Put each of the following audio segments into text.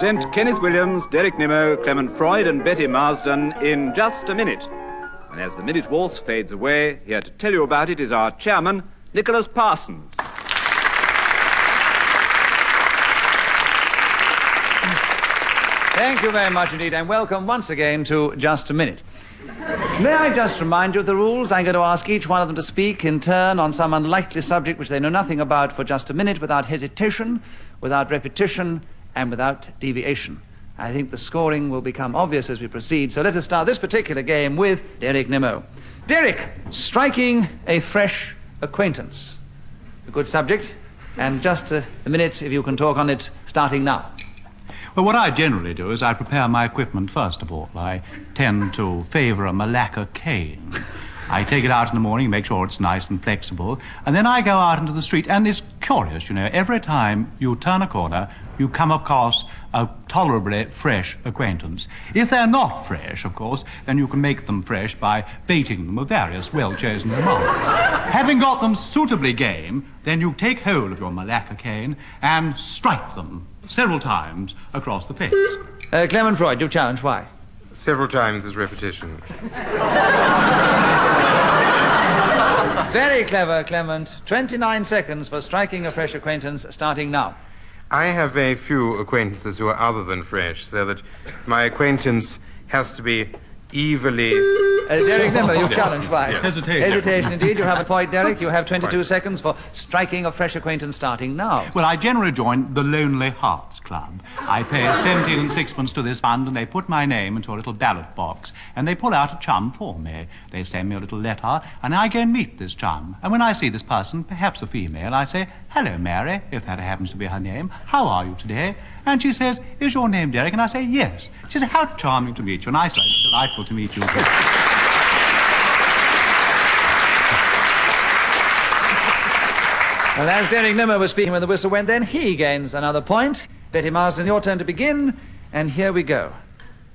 present Kenneth Williams, Derek Nimmo, Clement Freud and Betty Marsden in Just a Minute. And as the minute waltz fades away, here to tell you about it is our chairman, Nicholas Parsons. Thank you very much indeed, and welcome once again to Just a Minute. May I just remind you of the rules? I'm going to ask each one of them to speak in turn on some unlikely subject which they know nothing about for just a minute, without hesitation, without repetition, and without deviation. I think the scoring will become obvious as we proceed, so let us start this particular game with Derek Nimmo. Derek, striking a fresh acquaintance. A good subject, and just a minute if you can talk on it, starting now. Well, what I generally do is I prepare my equipment first of all. I tend to favour a Malacca cane. I take it out in the morning, make sure it's nice and flexible, and then I go out into the street, and it's curious, you know, every time you turn a corner, you come across a tolerably fresh acquaintance. If they're not fresh, of course, then you can make them fresh by baiting them with various well-chosen remarks. Having got them suitably game, then you take hold of your Malacca cane and strike them several times across the face. Clement Freud, you challenge, why? Several times is repetition. Very clever, Clement. 29 seconds for striking a fresh acquaintance, starting now. I have very few acquaintances who are other than fresh, so that my acquaintance has to be evilly... Derek Nimmo, you challenge, why? Yes. Hesitation, indeed. You have a point, Derek. You have 22 seconds for striking a fresh acquaintance, starting now. Well, I generally join the Lonely Hearts Club. I pay 17 and sixpence to this fund, and they put my name into a little ballot box, and they pull out a chum for me. They send me a little letter, and I go and meet this chum. And when I see this person, perhaps a female, I say, "Hello, Mary," if that happens to be her name. "How are you today?" And she says, "Is your name Derek?" And I say, "Yes." She says, "How charming to meet you." And I say, "It's delightful to meet you too." Well, as Derek Nimmo was speaking when the whistle went, then he gains another point. Betty Marsden, your turn to begin, and here we go.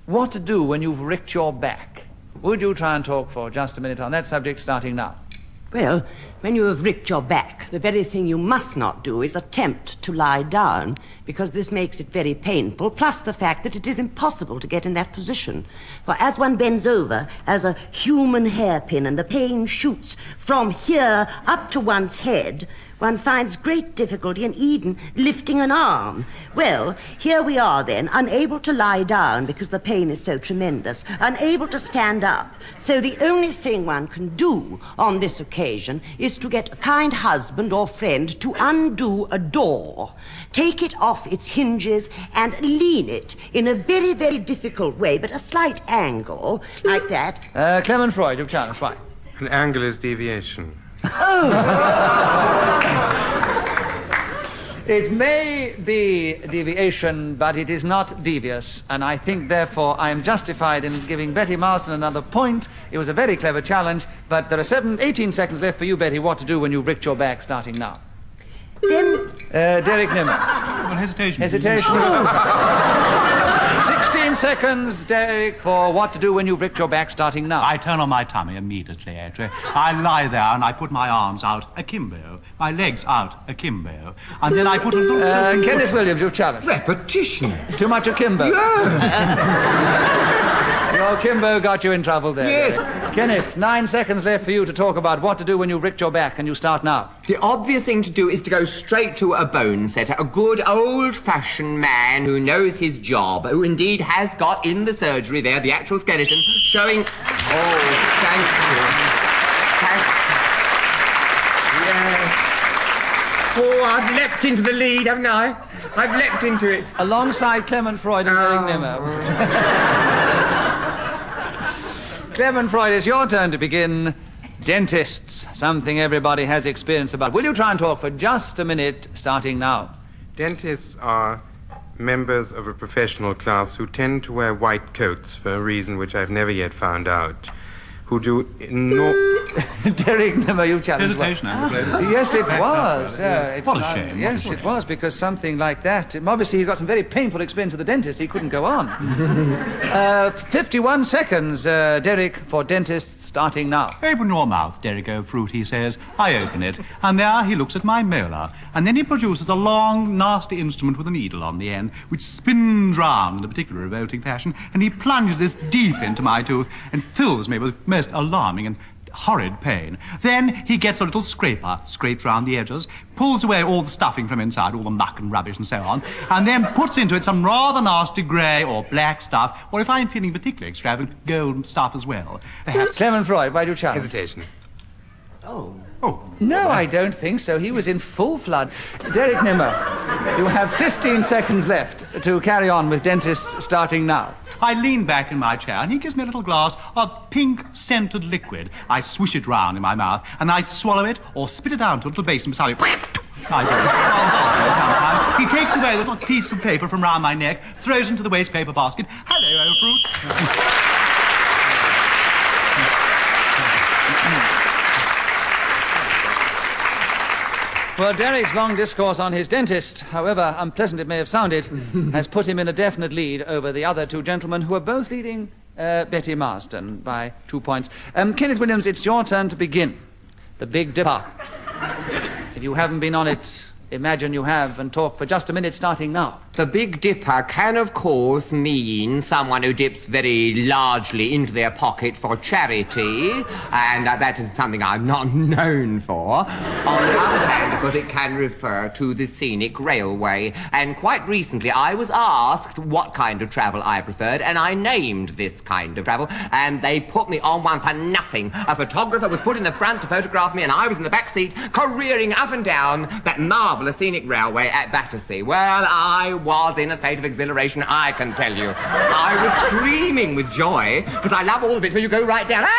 What to do when you've ricked your back? Would you try and talk for just a minute on that subject, starting now? Well, when you have ricked your back, the very thing you must not do is attempt to lie down, because this makes it very painful, plus the fact that it is impossible to get in that position. For as one bends over as a human hairpin and the pain shoots from here up to one's head, one finds great difficulty in even lifting an arm. Well, here we are then, unable to lie down because the pain is so tremendous, unable to stand up. So the only thing one can do on this occasion is to get a kind husband or friend to undo a door, take it off its hinges and lean it in a very, very difficult way, but a slight angle, like that. Clement Freud, you've challenged, why? An angle is deviation. It may be deviation, but it is not devious, and I think, therefore, I am justified in giving Betty Marsden another point. It was a very clever challenge, but there are 18 seconds left for you, Betty, what to do when you've ricked your back, starting now. Then... Derek Nimmo. Well, hesitation. 16 seconds, Derek, for what to do when you've ricked your back, starting now. I turn on my tummy immediately, actually. I lie there and I put my arms out akimbo, my legs out akimbo, and then I put a little... Kenneth Williams, you've challenged. Repetition. Too much akimbo. Your akimbo got you in trouble there. Yes. Kenneth, 9 seconds left for you to talk about what to do when you've ricked your back, and you start now. The obvious thing to do is to go straight to a bone setter, a good old-fashioned man who knows his job, who indeed has got in the surgery there the actual skeleton showing... Oh, thank you. Yes. Oh, I've leapt into the lead, haven't I? I've leapt into it. Alongside Clement Freud and Derek Nimmo. Clement Freud, it's your turn to begin. Dentists, something everybody has experience about. Will you try and talk for just a minute, starting now? Dentists are members of a professional class who tend to wear white coats for a reason which I've never yet found out, who do Derek Nimmo, you challenged. Hesitation, I'm afraid. Yes, it was. What a shame. Yes, it was, because something like that... Obviously, he's got some very painful experience at the dentist. He couldn't go on. 51 seconds, Derek, for dentists, starting now. Open your mouth, Derek O'Fruit, he says. I open it, and there he looks at my molar, and then he produces a long, nasty instrument with a needle on the end, which spins round in a particular revolting fashion, and he plunges this deep into my tooth and fills me with most alarming and horrid pain. Then he gets a little scraper, scrapes round the edges, pulls away all the stuffing from inside, all the muck and rubbish and so on, and then puts into it some rather nasty grey or black stuff, or if I'm feeling particularly extravagant, gold stuff as well. Perhaps... Clement Freud, why do you challenge? Hesitation. Oh. No, I don't think so. He was in full flood. Derek Nimmo, you have 15 seconds left to carry on with dentists, starting now. I lean back in my chair, and he gives me a little glass of pink-scented liquid. I swish it round in my mouth, and I swallow it or spit it down to a little basin beside me. I do. He takes away a little piece of paper from round my neck, throws it into the waste paper basket. Hello, old fruit. Well, Derek's long discourse on his dentist, however unpleasant it may have sounded, has put him in a definite lead over the other two gentlemen, who are both leading Betty Marsden by 2 points. Kenneth Williams, it's your turn to begin. The Big Dipper. If you haven't been on it, imagine you have, and talk for just a minute, starting now. The Big Dipper can, of course, mean someone who dips very largely into their pocket for charity, and that is something I'm not known for. On the other hand, because it can refer to the scenic railway. And quite recently, I was asked what kind of travel I preferred, and I named this kind of travel, and they put me on one for nothing. A photographer was put in the front to photograph me, and I was in the back seat, careering up and down that marvellous scenic railway at Battersea. Well, I was in a state of exhilaration, I can tell you. I was screaming with joy, because I love all the bits where you go right down. Oh,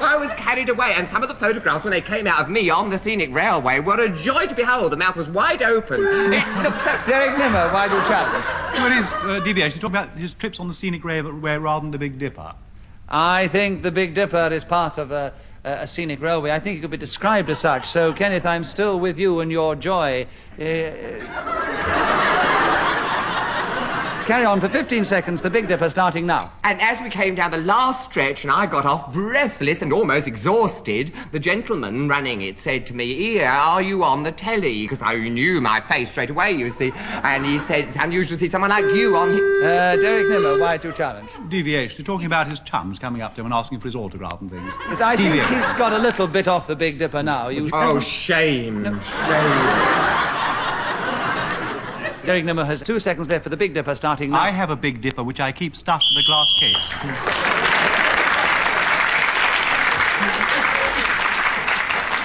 I was carried away, and some of the photographs when they came out of me on the scenic railway were a joy to behold. The mouth was wide open. It looked so... Derek Nimmo, why do you challenge? Well, it is deviation. Talking about his trips on the scenic railway rather than the Big Dipper. I think the Big Dipper is part of a scenic railway. I think it could be described as such. So, Kenneth, I'm still with you and your joy. Carry on for 15 seconds, the Big Dipper starting now. And as we came down the last stretch and I got off breathless and almost exhausted, the gentleman running it said to me, "Here, are you on the telly?" Because I knew my face straight away, you see. And he said, "It's unusual to see someone like you on..." Derek Nimmo, why do you challenge? Deviation. You're talking about his chums coming up to him and asking for his autograph and things. Yes, I think he's got a little bit off the Big Dipper now. Oh, shame. No. Shame. Derek Nimmo has 2 seconds left for the Big Dipper starting now. I have a Big Dipper which I keep stuffed in a glass case.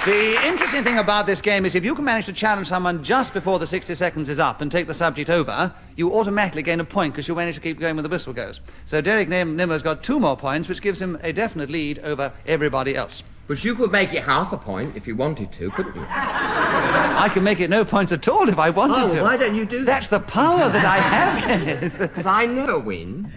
The interesting thing about this game is if you can manage to challenge someone just before the 60 seconds is up and take the subject over, you automatically gain a point because you manage to keep going when the whistle goes. So Derek Nimmo's got 2 more points, which gives him a definite lead over everybody else. But you could make it half a point if you wanted to, couldn't you? I can make it no points at all if I wanted to. Why don't you do that? That's the power that I have, Kenneth. Because I never win.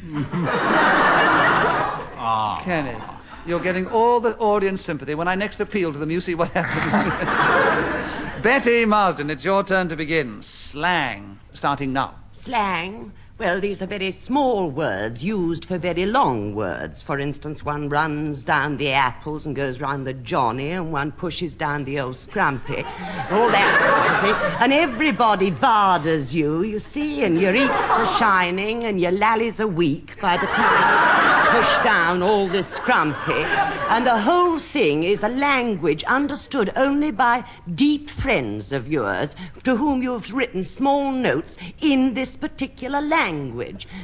Kenneth, you're getting all the audience sympathy. When I next appeal to them, you see what happens. Betty Marsden, it's your turn to begin. Slang, starting now. Slang? Well, these are very small words used for very long words. For instance, one runs down the apples and goes round the Johnny, and one pushes down the old Scrumpy. All that sort of thing. And everybody varders you see, and your eeks are shining and your lallies are weak by the time you push down all this Scrumpy. And the whole thing is a language understood only by deep friends of yours to whom you've written small notes in this particular language.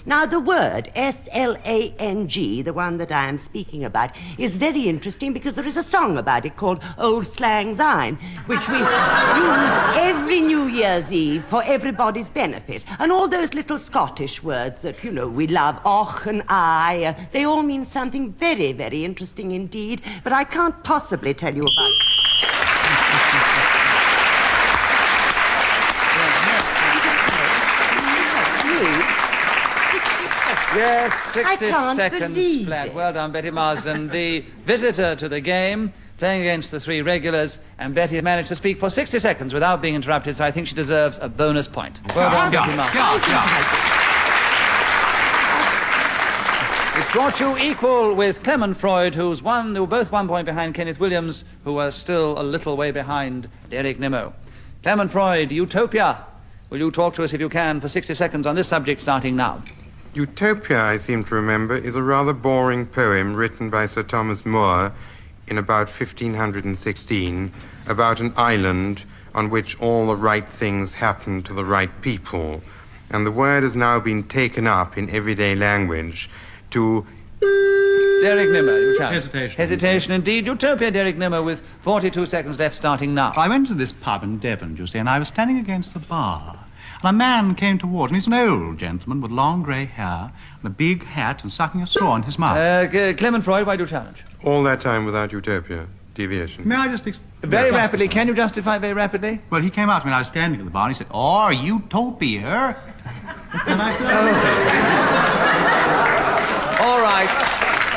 Now, the word S-L-A-N-G, the one that I am speaking about, is very interesting because there is a song about it called Old Slang Syne, which we use every New Year's Eve for everybody's benefit. And all those little Scottish words that, you know, we love, och and I, they all mean something very, very interesting indeed, but I can't possibly tell you about it. Yes, 60 can't seconds believe flat. it. Well done, Betty Marsden, the visitor to the game, playing against the three regulars, and Betty managed to speak for 60 seconds without being interrupted, so I think she deserves a bonus point. Well done, Betty Marsden. It's brought you equal with Clement Freud, who were both 1 point behind Kenneth Williams, who was still a little way behind Derek Nimmo. Clement Freud, Utopia. Will you talk to us, if you can, for 60 seconds on this subject, starting now? Utopia, I seem to remember, is a rather boring poem written by Sir Thomas More in about 1516 about an island on which all the right things happen to the right people. And the word has now been taken up in everyday language to... Derek Nimmo, you challenge. Hesitation. Hesitation indeed. Utopia, Derek Nimmo, with 42 seconds left, starting now. I went to this pub in Devon, you see, and I was standing against the bar. And a man came towards me. He's an old gentleman with long grey hair and a big hat and sucking a straw in his mouth. Clement Freud, why do you challenge? All that time without Utopia. Deviation. May I just... Very rapidly. Can you justify very rapidly? Well, he came out to me and I was standing at the bar and he said, "Oh, Utopia." And I said, All right.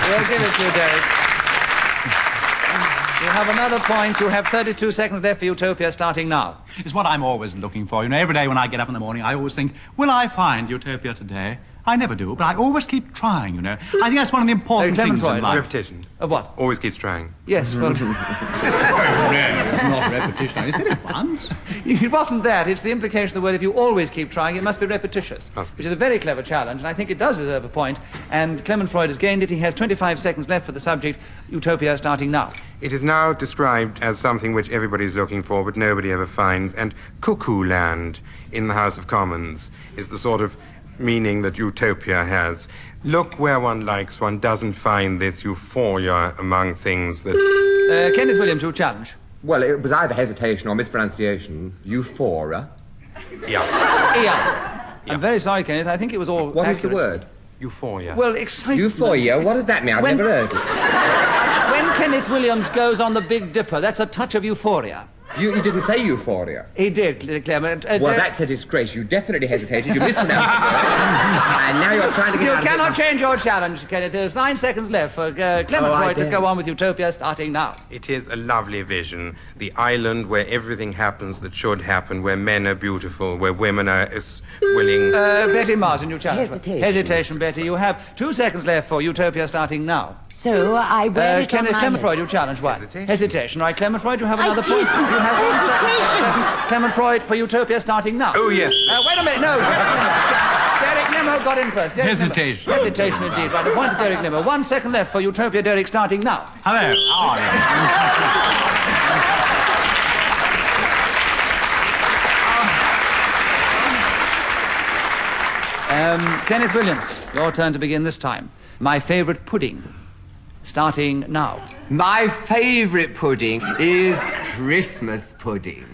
We'll give it to you, Derek. You have another point. You have 32 seconds left for Utopia, starting now. It's what I'm always looking for. You know, every day when I get up in the morning, I always think, will I find Utopia today? I never do, but I always keep trying, you know. I think that's one of the important Clement things in Freud. life. Repetition. Of what? Always keeps trying. Yes, well... Not repetition. I said it once. It wasn't that. It's the implication of the word, if you always keep trying, it must be repetitious. Must be. Which is a very clever challenge, and I think it does deserve a point. And Clement Freud has gained it. He has 25 seconds left for the subject. Utopia, starting now. It is now described as something which everybody's looking for, but nobody ever finds. And cuckoo land in the House of Commons is the sort of meaning that Utopia has. Look where one likes, one doesn't find this euphoria among things that... Kenneth Williams, you challenge. Well, it was either hesitation or mispronunciation. Euphoria. Yeah. I'm very sorry, Kenneth. I think it was all What is accurate. the word? Euphoria. Well, excitement. Euphoria? What does that mean? I've When- never heard it. When Kenneth Williams goes on the Big Dipper, that's a touch of euphoria. You didn't say euphoria. He did, Clement. Well, that's a disgrace. You definitely hesitated. You mispronounced it. And now you're trying to get You out of it. cannot change your challenge, Kenneth. There's 9 seconds left for Clement I Freud to dare. go on with Utopia, starting now. It is a lovely vision. The island where everything happens that should happen, where men are beautiful, where women are willing... Betty Marsden, you challenge. Hesitation. Hesitation, Betty. You have 2 seconds left for Utopia, starting now. So I wear it on Kenneth, my Clement head. Freud, you challenge. Why? Hesitation. Hesitation. Right, Clement Freud, you have I another point. didn't. You have 1 second Hesitation. left. Clement Freud for Utopia, starting now. Oh, yes. Wait a minute, no. Derek Nimmo got in first. Derek Hesitation. Nimmo. Hesitation, indeed. Right, a point to Derek Nimmo. 1 second left for Utopia, Derek, starting now. Hello. How are you? Kenneth Williams, your turn to begin this time. My favourite pudding, starting now. My favourite pudding is Christmas pudding.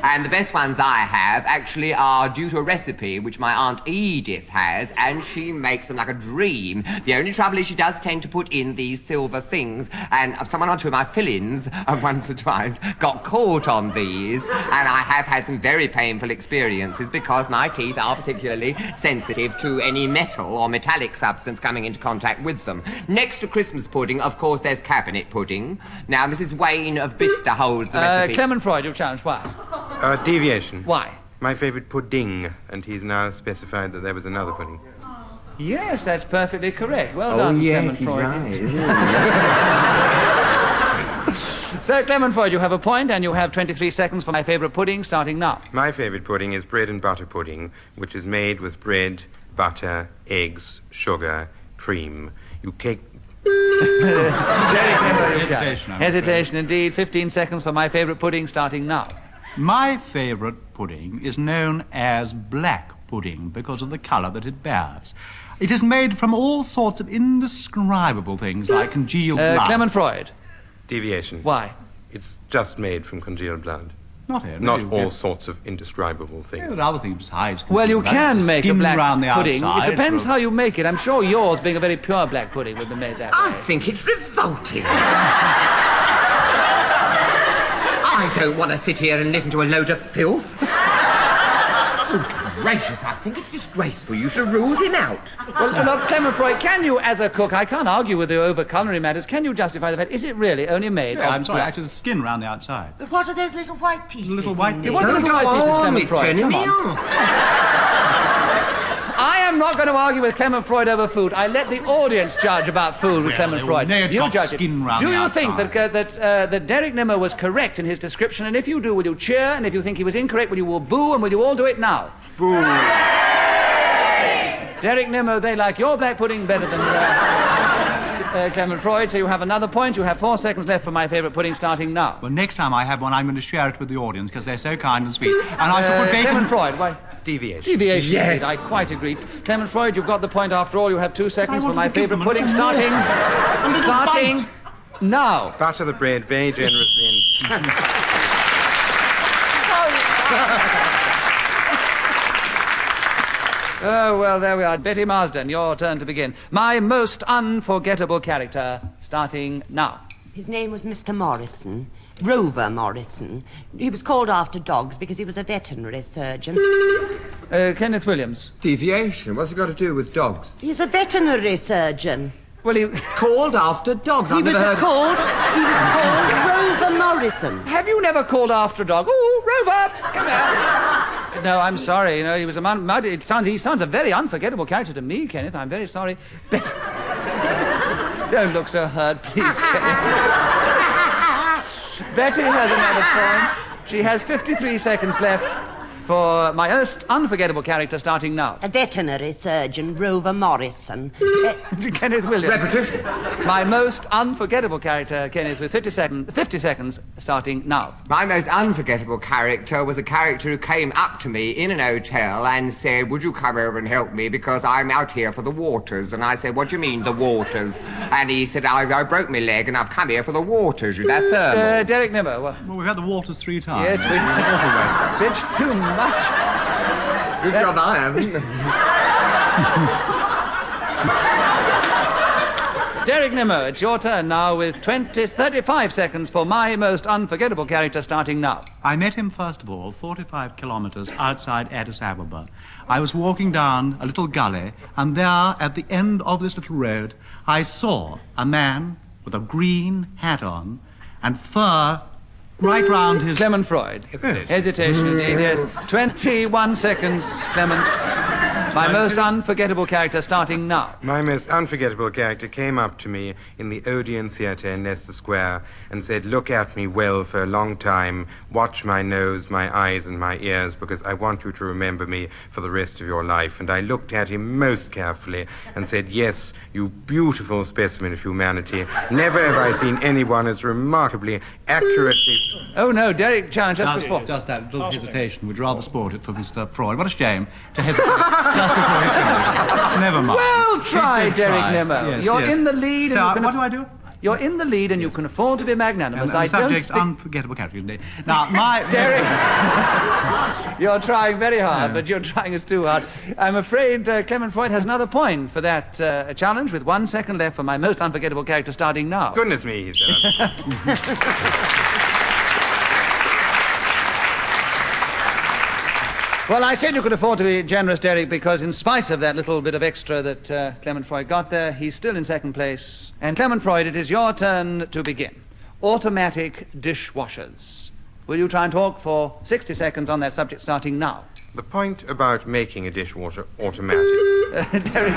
And the best ones I have actually are due to a recipe which my Aunt Edith has, and she makes them like a dream. The only trouble is she does tend to put in these silver things, and someone or two of my fill-ins once or twice got caught on these, and I have had some very painful experiences because my teeth are particularly sensitive to any metal or metallic substance coming into contact with them. Next to Christmas pudding, of course, there's cabinet pudding. Now, Mrs. Wayne of Bicester holds the recipe. Clement Freud, you challenge. Why? Deviation. Why? My favourite pudding, and he's now specified that there was another pudding. Yes, that's perfectly correct. Well done, Oh, yes, Clement he's Freud. right, isn't he? So, Clement Freud, you have a point, and you have 23 seconds for my favourite pudding, starting now. My favourite pudding is bread and butter pudding, which is made with bread, butter, eggs, sugar, cream. You cake... Derek Nimmo, you challenge. Hesitation, I'm afraid. Hesitation, indeed. 15 seconds for my favourite pudding, starting now. My favourite pudding is known as black pudding because of the colour that it bears. It is made from all sorts of indescribable things like congealed blood. Clement Freud. Deviation. Why? It's just made from congealed blood. Not only. Not you all get- sorts of indescribable Yeah, things. there are other things besides. Well, you congealed blood. can make a Skin black round the pudding. outside, It depends for- how you make it. I'm sure yours, being a very pure black pudding, would be made that I way. think it's revolting. I don't want to sit here and listen to a load of filth. Gracious, I think it's disgraceful. You should have ruled him out. Well, look, Clement Freud, can you, as a cook, I can't argue with you over culinary matters, can you justify the fact, is it really only made Yeah, of I'm sorry, black? actually the skin round the outside. But what are those little white pieces? Little white in pieces. What there? little Go white pieces, on, Clement it's Freud? turning Come me on. off. I am not going to argue with Clement Freud over food. I let the audience judge about food with Well, Clement Freud. it's You got judge it. skin round Do the you think outside. that Derek Nimmo was correct in his description? And if you do, will you cheer? And if you think he was incorrect, will you all boo? And will you all do it now? Boo. Derek Nimmo, they like your black pudding better than Clement Freud, so you have another point. You have 4 seconds left for my favourite pudding starting now. Well, next time I have one, I'm going to share it with the audience because they're so kind and sweet. And I shall put bacon... Clement Freud, why? Deviation. Deviation, Yes. indeed, I quite agree. Clement Freud, you've got the point after all. You have 2 seconds for wanted my to give favourite them a pudding little starting... more. starting now. Butter the bread very generously and... Oh, well, there we are. Betty Marsden, your turn to begin. My most unforgettable character, starting now. His name was Mr. Morrison, Rover Morrison. He was called after dogs because he was a veterinary surgeon. Kenneth Williams. Deviation? What's it got to do with dogs? He's a veterinary surgeon. Well, he... Called after dogs. He I've was never heard... called Rover Morrison. Have you never called after a dog? Ooh, Rover, come here. No, I'm sorry. You know, he was a man. He sounds a very unforgettable character to me, Kenneth. I'm very sorry. Don't look so hurt, please, Kenneth. Betty has another point. She has 53 seconds left for my most unforgettable character starting now. A veterinary surgeon, Rover Morrison. Kenneth Williams. Repetition. My most unforgettable character, Kenneth, with 50 seconds starting now. My most unforgettable character was a character who came up to me in an hotel and said, would you come over and help me because I'm out here for the waters? And I said, what do you mean, the waters? And he said, I broke my leg and I've come here for the waters. That's thermal. Derek Nimmo. Well, Well, we've had the waters 3 times. yes, we... Bitch, too much. Good job I haven't. Derek Nimmo, it's your turn now with 35 seconds for my most unforgettable character starting now. I met him, first of all, 45 kilometres outside Addis Ababa. I was walking down a little gully, and there, at the end of this little road, I saw a man with a green hat on and fur right round his... Clement Freud. Hesitation, indeed, yes. 21 seconds, Clement. My most unforgettable character starting now. My most unforgettable character came up to me in the Odeon Theatre in Leicester Square and said, look at me well for a long time, watch my nose, my eyes and my ears, because I want you to remember me for the rest of your life. And I looked at him most carefully and said, yes, you beautiful specimen of humanity. Never have I seen anyone as remarkably accurately... Oh, no, Derek challenge just before. Just that little hesitation. We'd rather sport it for Mr. Freud. What a shame to hesitate just before he finished. Never mind. Well, try, He did Derek try. Nimmo. Yes, You're yes. in the lead. So, and you can what do I do? You're in the lead and you can afford to be magnanimous. And the subject's unforgettable character, indeed. Now, my... Derek, you're trying very hard, but you're trying us too hard. I'm afraid Clement Freud has another point for that challenge with 1 second left for my most unforgettable character starting now. Goodness me, he said. Well, I said you could afford to be generous, Derek, because in spite of that little bit of extra that Clement Freud got there, he's still in second place. And Clement Freud, it is your turn to begin. Automatic dishwashers. Will you try and talk for 60 seconds on that subject starting now? The point about making a dishwasher automatic. Derek,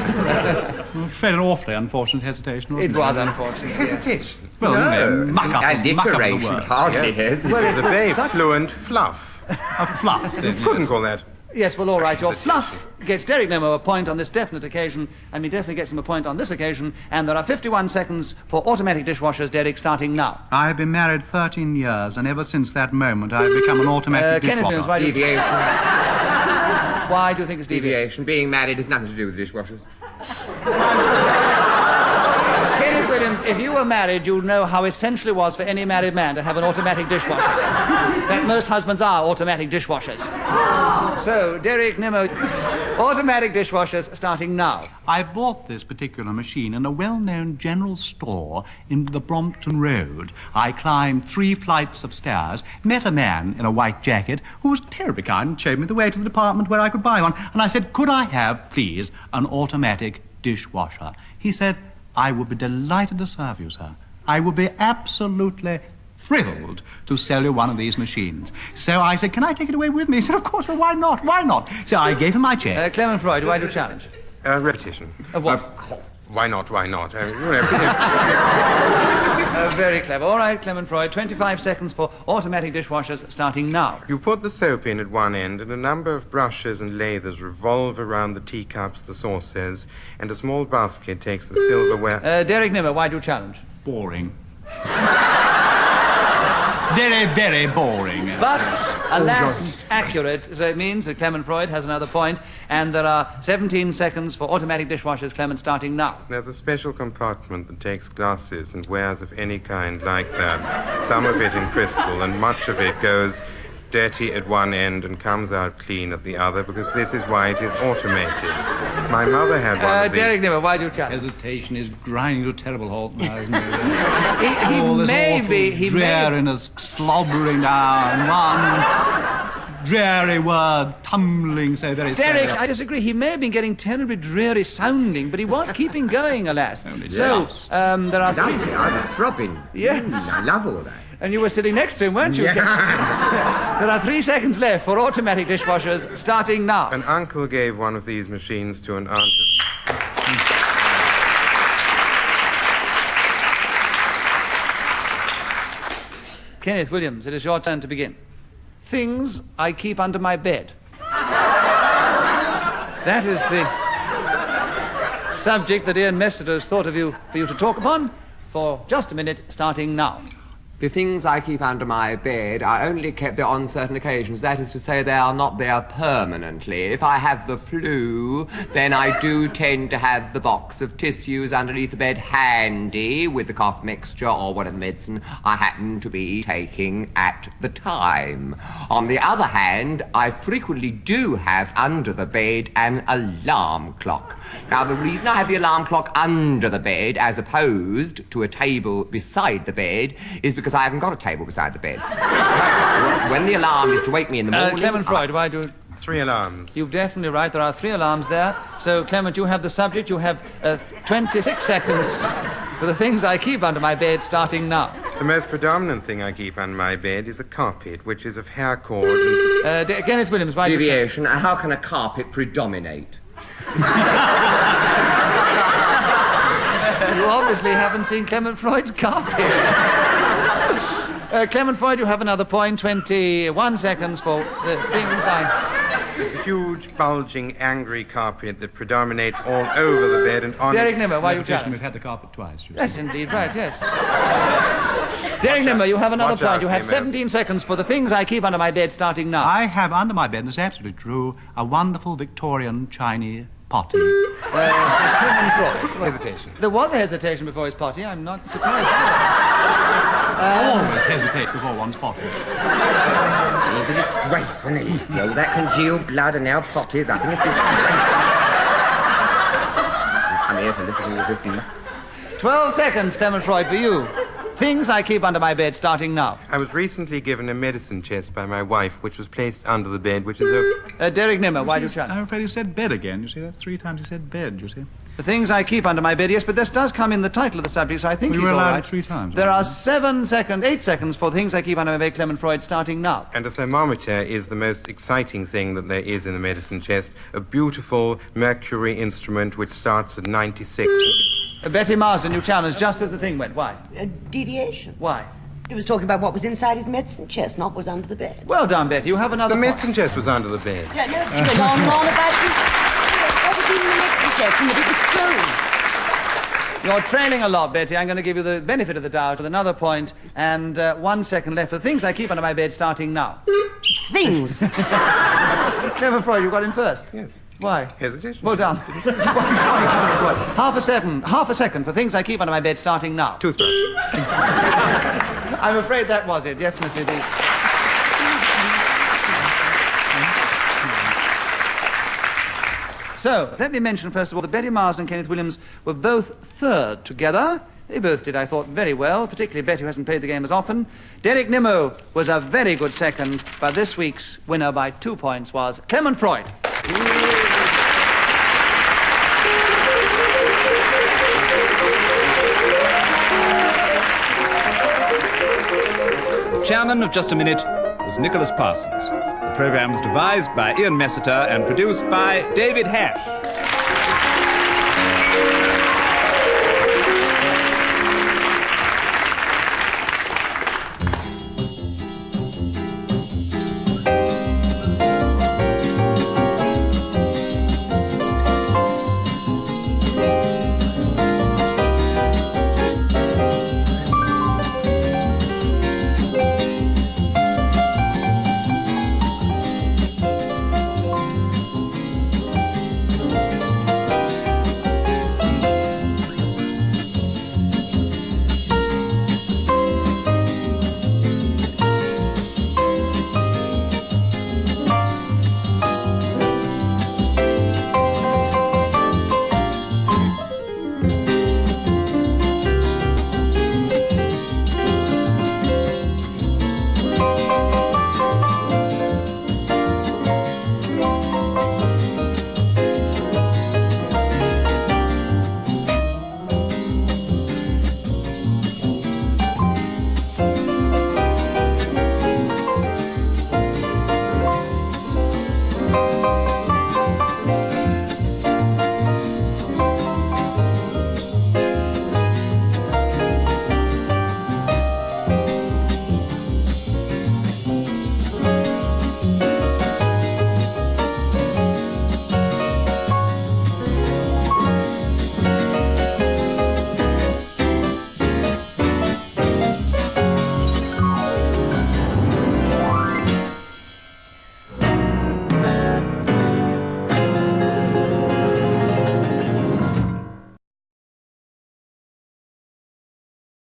I'm afraid an awfully unfortunate hesitation, wasn't it it? was unfortunate. Hesitation. Well, No, muck up of the alliteration word. hardly Yes. is. Well, It was a very such- fluent fluff. A fluff. then, Couldn't yes. call that. Yes, well, all right. Your Hesitation. fluff gets Derek Nimmo a point on this definite occasion, and he definitely gets him a point on this occasion. And there are 51 seconds for automatic dishwashers, Derek, starting now. I have been married 13 years, and ever since that moment, I've become an automatic Kenneth dishwasher. Williams, why do you Deviation. think it's deviation? Deviation. Being married has nothing to do with dishwashers. Kenneth Williams, if you were married, you'd know how essential it was for any married man to have an automatic dishwasher. That most husbands are automatic dishwashers. So, Derek, Nimmo, automatic dishwashers starting now. I bought this particular machine in a well-known general store in the Brompton Road. I climbed 3 flights of stairs, met a man in a white jacket who was terribly kind and showed me the way to the department where I could buy one. And I said, could I have, please, an automatic dishwasher? He said, I would be delighted to serve you, sir. I would be absolutely thrilled to sell you one of these machines. So I said, can I take it away with me? He said, of course, well, why not? Why not? So I gave him my check. Clement Freud, why do you challenge? Repetition. What? Why not? Why not? Very clever. All right, Clement Freud, 25 seconds for automatic dishwashers starting now. You put the soap in at one end, and a number of brushes and lathers revolve around the teacups, the saucers, and a small basket takes the silverware... Derek Nimmo, why do you challenge? Boring. Very, very boring. But, alas, accurate. So it means that Clement Freud has another point, and there are 17 seconds for automatic dishwashers, Clement, starting now. There's a special compartment that takes glasses and wares of any kind like that, some of it in crystal, and much of it goes dirty at one end and comes out clean at the other, because this is why it is automated. My mother had one of these. Derek Nimmo, why do you challenge? Hesitation is grinding to a terrible halt now, isn't it? He dreariness slobbering down, one dreary word tumbling so very Derek, sadly. I disagree. He may have been getting terribly dreary sounding, but he was keeping going, alas. Only So, just. there are three... Lovely, I was throbbing. Yes. I love all that. And you were sitting next to him, weren't you? Yes. There are 3 seconds left for automatic dishwashers, starting now. An uncle gave one of these machines to an aunt. Kenneth Williams, it is your turn to begin. Things I keep under my bed. That is the subject that Ian Messiter has thought of you for you to talk upon for just a minute, starting now. The things I keep under my bed are only kept there on certain occasions. That is to say, they are not there permanently. If I have the flu, then I do tend to have the box of tissues underneath the bed handy with the cough mixture or whatever medicine I happen to be taking at the time. On the other hand, I frequently do have under the bed an alarm clock. Now, the reason I have the alarm clock under the bed as opposed to a table beside the bed is because I haven't got a table beside the bed. When the alarm is to wake me in the morning... Clement Freud, why do... 3 alarms. You're definitely right. There are 3 alarms there. So, Clement, you have the subject. You have 26 seconds for the things I keep under my bed, starting now. The most predominant thing I keep under my bed is a carpet, which is of hair cord and... Kenneth Williams, why do you... Deviation. How can a carpet predominate? You obviously haven't seen Clement Freud's carpet. Clement Freud, you have another point. 21 seconds for the things I... It's a huge, bulging, angry carpet that predominates all over the bed and on Derek it... Nimmo, why do you Repetition, challenge? we've had the carpet twice. You see. That's indeed right, yes. Derek Nimmo, you have another Watch point. out, You have Nimmo. 17 seconds for the things I keep under my bed, starting now. I have under my bed, and it's absolutely true, a wonderful Victorian Chinese potty. Clement Freud. Hesitation. There was a hesitation before his potty. I'm not surprised. Always hesitates before one's potty. He's a disgrace, isn't he? All that congealed blood and now potties up in his disgrace. Come here to listen to all this. 12 seconds, Clement Freud, for you. Things I keep under my bed, starting now. I was recently given a medicine chest by my wife, which was placed under the bed, which is a... Derek Nimmo, why do you challenge? I'm afraid he said bed again. You see, that's 3 times he said bed, you see. The things I keep under my bed, yes, but this does come in the title of the subject, so I think We he's were all allowed right. 3 times. There are 8 seconds for the things I keep under my bed, Clement Freud, starting now. And a thermometer is the most exciting thing that there is in the medicine chest. A beautiful mercury instrument which starts at 96. Betty Marsden, you challenged just as the thing went. Why? Deviation. Why? He was talking about what was inside his medicine chest, not what was under the bed. Well done, Betty. You have another The point. medicine chest was under the bed. Yeah, no, you went on and on about what was in the medicine chest and that it was closed. You're trailing a lot, Betty. I'm going to give you the benefit of the doubt with another point, and 1 second left for the things I keep under my bed, starting now. Things. Clement Freud, you got in first. Yes. Why? Hesitation. Well done. Half a second for things I keep under my bed starting now. Toothbrush. I'm afraid that was it, definitely. So, let me mention, first of all, that Betty Marsden and Kenneth Williams were both third together. They both did, I thought, very well, particularly Betty, who hasn't played the game as often. Derek Nimmo was a very good second, but this week's winner by 2 points was Clement Freud. The chairman of Just a Minute was Nicholas Parsons. The programme was devised by Ian Messiter and produced by David Hash.